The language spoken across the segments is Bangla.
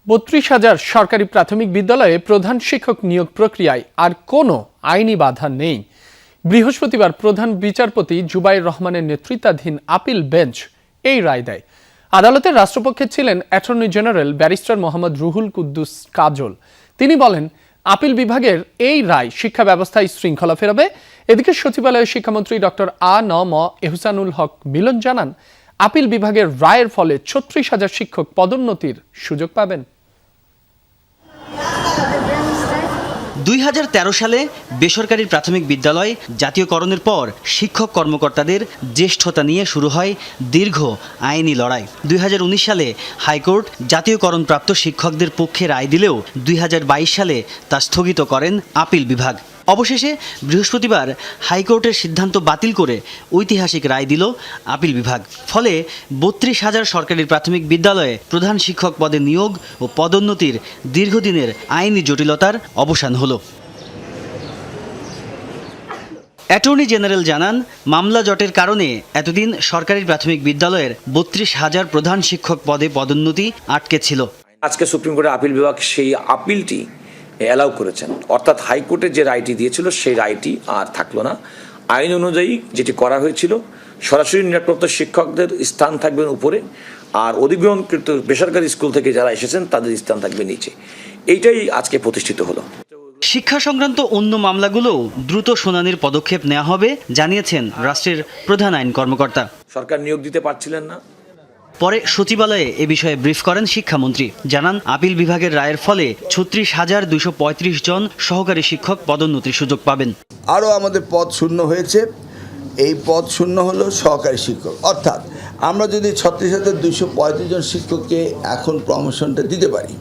৩২,০০০ সরকারি প্রাথমিক বিদ্যালয়ে প্রধান শিক্ষক নিয়োগ প্রক্রিয়ায় আর কোনো আইনি বাধা নেই। বৃহস্পতিবার প্রধান বিচারপতি জুবাইর রহমানের নেতৃত্বাধীন আপিল বেঞ্চ এই রায় দেয়। আদালতের রাষ্ট্রপক্ষে ছিলেন attorney general barrister Mohammad Ruhul Kuddus Kajal. তিনি বলেন, আপিল বিভাগের এই রায় শিক্ষা ব্যবস্থায় শৃঙ্খলা ফেরাবে। এদিকে সচিবালয়ের শিক্ষামন্ত্রী ডক্টর আ.ন.ম এহসানুল হক মিলন জানান, আপিল বিভাগের রায়ের ফলে ৩৬,০০০ শিক্ষক পদোন্নতির সুযোগ পাবেন। ২০১৩ সালে বেসরকারি প্রাথমিক বিদ্যালয় জাতীয়করণের পর শিক্ষক কর্মকর্তাদের জ্যেষ্ঠতা নিয়ে শুরু হয় দীর্ঘ আইনি লড়াই। ২০১৯ সালে হাইকোর্ট জাতীয়করণপ্রাপ্ত শিক্ষকদের পক্ষে রায় দিলেও ২০২২ সালে তা স্থগিত করেন আপিল বিভাগ। অবশেষে বৃহস্পতিবার হাইকোর্টের সিদ্ধান্ত বাতিল করে ঐতিহাসিক রায় দিল আপিল বিভাগ। ফলে ৩২,০০০ সরকারি প্রাথমিক বিদ্যালয়ে প্রধান শিক্ষক পদে নিয়োগ ও পদোন্নতির দীর্ঘদিনের আইনি জটিলতার অবসান হলো। অ্যাটর্নি জেনারেল জানান, মামলা জটের কারণে এতদিন সরকারি প্রাথমিক বিদ্যালয়ের ৩২,০০০ প্রধান শিক্ষক পদে পদোন্নতি আটকে ছিল। আজকে সুপ্রিম কোর্টের আপিল বিভাগ সেই আপিলটি অ্যালাউ করেছেন, অর্থাৎ হাইকোর্টের যে রায়টি দিয়েছিল সেই রায়টি আর থাকলো না। আইন অনুযায়ী যেটি করা হয়েছিল, সরাসরি নিয়োগপ্রাপ্ত শিক্ষকদের স্থান থাকবেন উপরে, আর অধিগ্রহণকৃত বেসরকারি স্কুল থেকে যারা এসেছেন তাদের স্থান থাকবে নিচে। এইটাই আজকে প্রতিষ্ঠিত হলো। শিক্ষা সংক্রান্ত অন্য মামলাগুলোও দ্রুত শুনানির পদক্ষেপ নেওয়া হবে জানিয়েছেন রাষ্ট্রের প্রধান আইন কর্মকর্তা। সরকার নিয়োগ দিতে পারছিলেন না। পরে সচিবালয়ে এ বিষয়ে ব্রিফ করেন শিক্ষামন্ত্রী। জানান, আপিল বিভাগের রায়ের ফলে ৩৬,২৩৫ জন সহকারী শিক্ষক পদোন্নতির সুযোগ পাবেন। আরও আমাদের পদ শূন্য হয়েছে। এই পদ শূন্য হলো সহকারী শিক্ষক, অর্থাৎ আমরা যদি ৩৬,২৩৫ জন শিক্ষককে এখন প্রমোশনটা দিতে পারি,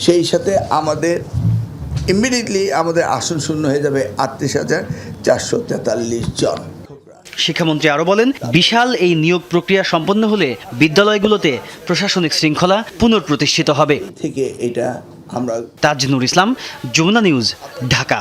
সেই সাথে আমাদের ইমিডিয়েটলি আমাদের আসন শূন্য হয়ে যাবে ৩৮,৪৪৩ জন। শিক্ষামন্ত্রী আরও বলেন, বিশাল এই নিয়োগ প্রক্রিয়া সম্পন্ন হলে বিদ্যালয়গুলোতে প্রশাসনিক শৃঙ্খলা পুনঃপ্রতিষ্ঠিত হবে। থেকে এটা আমরা তাজনুর ইসলাম, যমুনা নিউজ, ঢাকা।